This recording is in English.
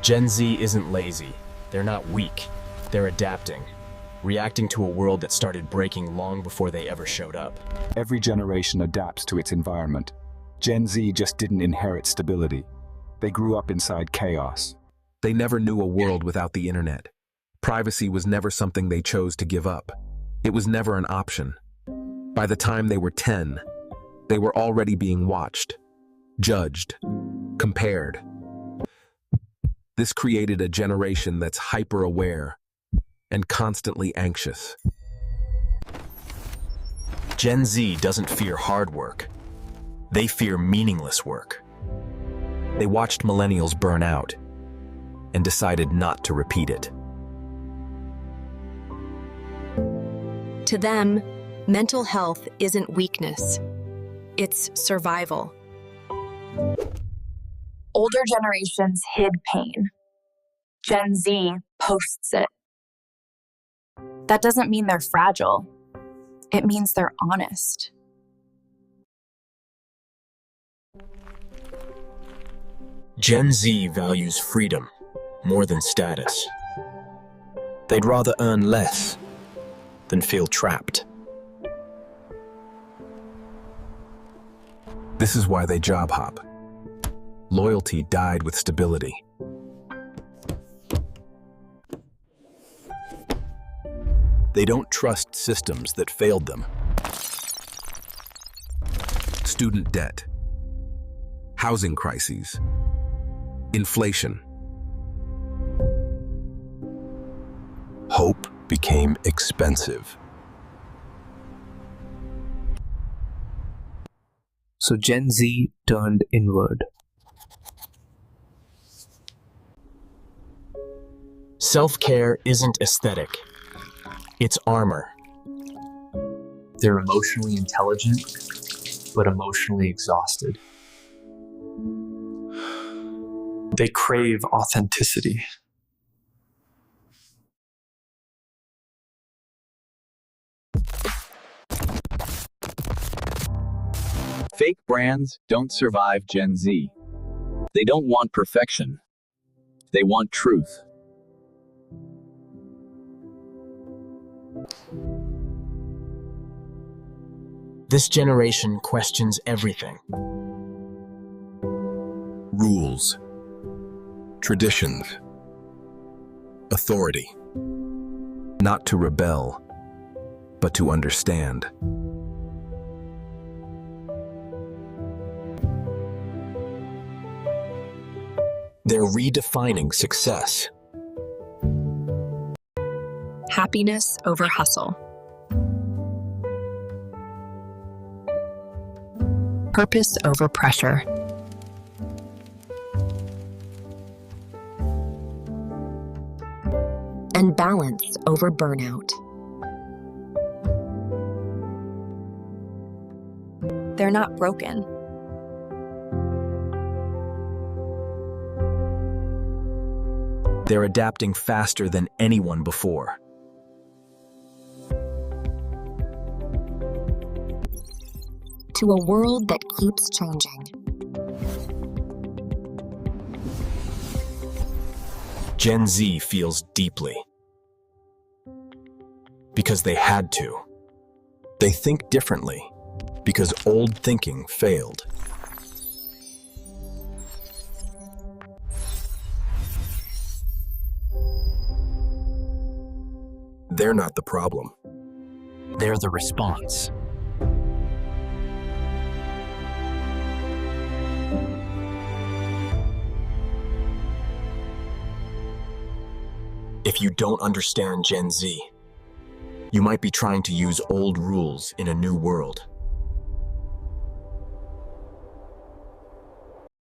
Gen Z isn't lazy. They're not weak. They're adapting, reacting to a world that started breaking long before they ever showed up. Every generation adapts to its environment. Gen Z just didn't inherit stability. They grew up inside chaos. They never knew a world without the internet. Privacy was never something they chose to give up. It was never an option. By the time they were 10, they were already being watched, judged, compared. This created a generation that's hyper-aware and constantly anxious. Gen Z doesn't fear hard work. They fear meaningless work. They watched millennials burn out and decided not to repeat it. To them, mental health isn't weakness. It's survival. Older generations hid pain. Gen Z posts it. That doesn't mean they're fragile. It means they're honest. Gen Z values freedom more than status. They'd rather earn less than feel trapped. This is why they job hop. Loyalty died with stability. They don't trust systems that failed them. Student debt, housing crises, inflation. Hope became expensive. So Gen Z turned inward. Self-care isn't aesthetic. It's armor. They're emotionally intelligent, but emotionally exhausted. They crave authenticity. Fake brands don't survive Gen Z. They don't want perfection. They want truth. This generation questions everything. Rules, traditions, authority. Not to rebel, but to understand. They're redefining success. Happiness over hustle. Purpose over pressure. And balance over burnout. They're not broken. They're adapting faster than anyone before. To a world that keeps changing. Gen Z feels deeply. Because they had to. They think differently. Because old thinking failed. They're not the problem. They're the response. If you don't understand Gen Z, you might be trying to use old rules in a new world.